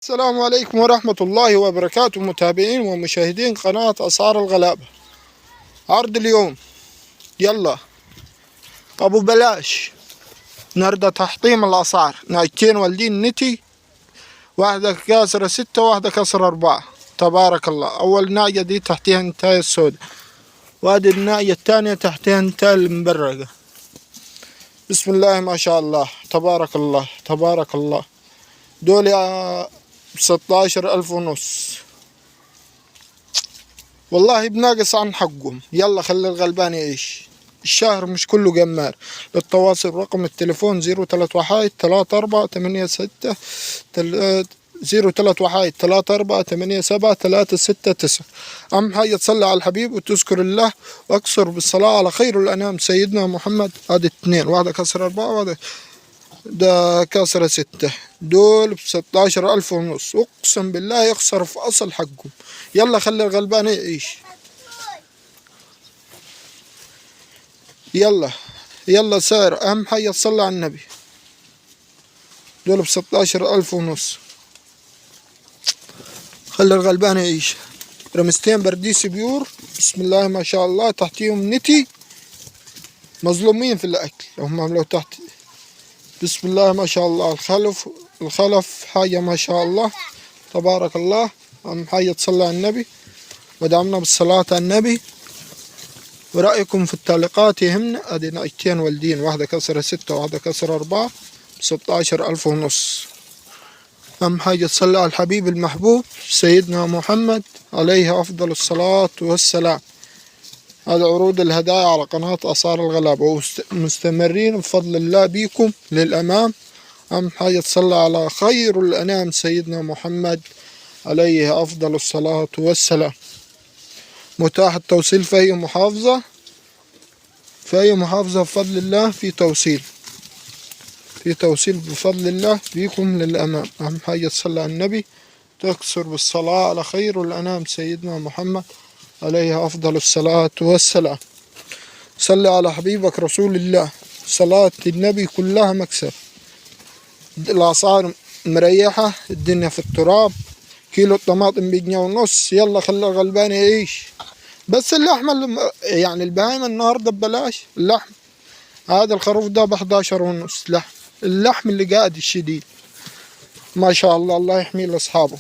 السلام عليكم ورحمة الله وبركاته، متابعين ومشاهدين قناة أسعار الغلابة. عرض اليوم، يلا أبو بلاش نرد تحطيم الأسعار. ناجتين والدين نتي، واحدة كاسرة 6 وواحدة كاسرة 4. تبارك الله. أول ناجة دي تحتيها النتاية السوداء، وهذه الناجة الثانية تحتيها النتاية المبرقة. بسم الله ما شاء الله، تبارك الله تبارك الله. دول 16,000 ونص، والله بناقص عن حقهم. يلا خلي الغلبان يعيش، الشهر مش كله جمار. للتواصل رقم التليفون 03 1 34 86 03 1 34 87 369. أهم حاجة تصلي على الحبيب وتذكر الله وأكثر بالصلاة على خير الأنام سيدنا محمد. هذه 2، واحدة كسر 4 وواحدة ده كسرة 6. دول ب16,000 ونص، اقسم بالله يخسر في اصل حقهم. يلا خلي الغلبان يعيش. يلا سعر، اهم حاجة تصلي على النبي. دول ب16,000 ونص، خلي الغلبان يعيش. رمستين برديس بيور، بسم الله ما شاء الله. تحتيهم نتي، مظلومين في الاكل هم عملوا تحت. بسم الله ما شاء الله. الخلف حاجة ما شاء الله تبارك الله. أهم حاجة تصلي على النبي ودعمنا بالصلاة على النبي. ورأيكم في التعليقات يهمنا. أدي ناجتين والدين، واحدة كسرة 6 وواحدة كسرة 4، 16,000 ونص. أهم حاجة تصلي على الحبيب المحبوب سيدنا محمد عليه أفضل الصلاة والسلام. هذا عروض الهدايا على قناة أسعار الغلابة، ومستمرين بفضل الله بيكم للأمام. أهم حاجة تصلي على خير الأنام سيدنا محمد عليه أفضل الصلاة والسلام. متاح التوصيل في أي محافظة، بفضل الله في توصيل بفضل الله بيكم للأمام. أهم حاجة تصلي على النبي، تكثر بالصلاة على خير الأنام سيدنا محمد عليه أفضل الصلاة والسلام. صلي على حبيبك رسول الله، صلاة النبي كلها مكسب. الأسعار مريحة، الدنيا في التراب. كيلو الطماطم ب1.5 جنيه. يلا خلي الغلبان يعيش. بس اللحمة يعني البهايم النهاردة ببلاش. اللحم هذا الخروف ده ب11.5 لحم. اللحم اللي قاعد الشديد ما شاء الله، الله يحميه لأصحابه.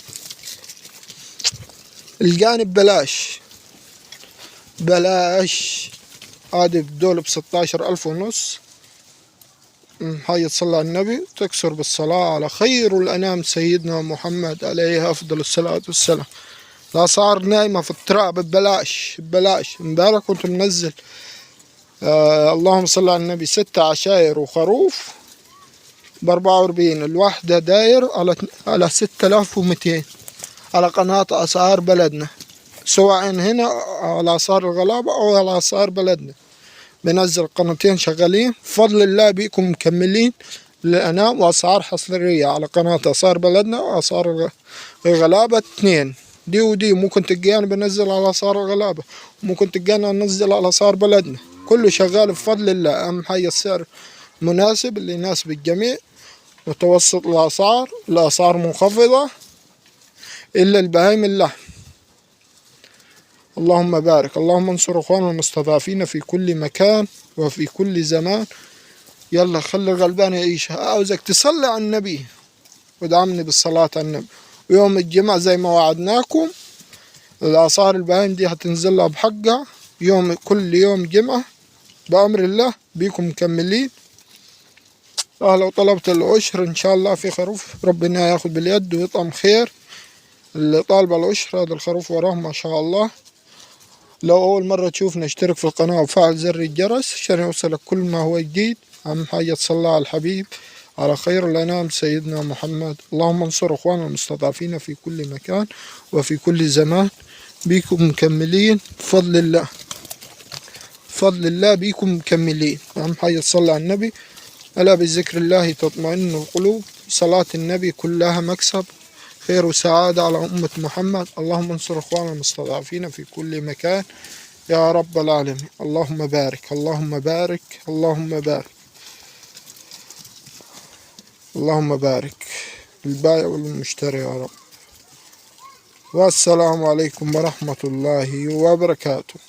الجانب بلاش. هذا بدول ب16,000 ونص. هاي تصلي على النبي، تكسر بالصلاة على خير الأنام سيدنا محمد عليه أفضل الصلاة والسلام. الأسعار نايمة في التراب ببلاش. امبارح كنت منزل اللهم صل على النبي 6 عشاير وخروف ب44. الواحدة داير على 6,200 على قناة أسعار بلدنا، سواء هنا على أسعار الغلابة أو على أسعار بلدنا. بنزل قناتين شغالين بفضل الله بيكم مكملين للأنام. وأسعار حصرية على قناة أسعار بلدنا وأسعار الغلابة 2. دي ودي ممكن تلقاني بنزل على أسعار الغلابة، ممكن تلقاني أنزل على أسعار بلدنا. كله شغال بفضل الله. أهم حاجة السعر مناسب اللي يناسب الجميع، متوسط الأسعار منخفضة إلا البهايم اللحم. اللهم بارك. اللهم انصر اخواننا المستضعفين في كل مكان وفي كل زمان. يلا خلي الغلبان يعيش. عاوزك تصلي على النبي ودعمني بالصلاة على النبي. ويوم الجمعة زي ما وعدناكم الأسعار البهايم دي هتنزل لها بحقها. كل يوم جمعة بأمر الله بيكم مكملين. لو طلبت العشر إن شاء الله في خروف ربنا ياخد باليد ويطعم خير. اللي طالب العشر هذا الخروف وراه ما شاء الله. لو أول مرة تشوفنا اشترك في القناة وفعل زر الجرس عشان يوصلك كل ما هو جديد. أهم حاجة تصلي على الحبيب على خير الأنام سيدنا محمد. اللهم انصر أخواننا المستضعفين في كل مكان وفي كل زمان. بيكم مكملين بفضل الله بيكم مكملين. أهم حاجة تصلي على النبي. ألا بذكر الله تطمئن القلوب. صلاة النبي كلها مكسب، خير وسعادة على أمة محمد. اللهم انصر إخواننا المستضعفين في كل مكان يا رب العالمين. اللهم بارك اللهم بارك اللهم بارك اللهم بارك. البائع والمشتري يا رب. والسلام عليكم ورحمة الله وبركاته.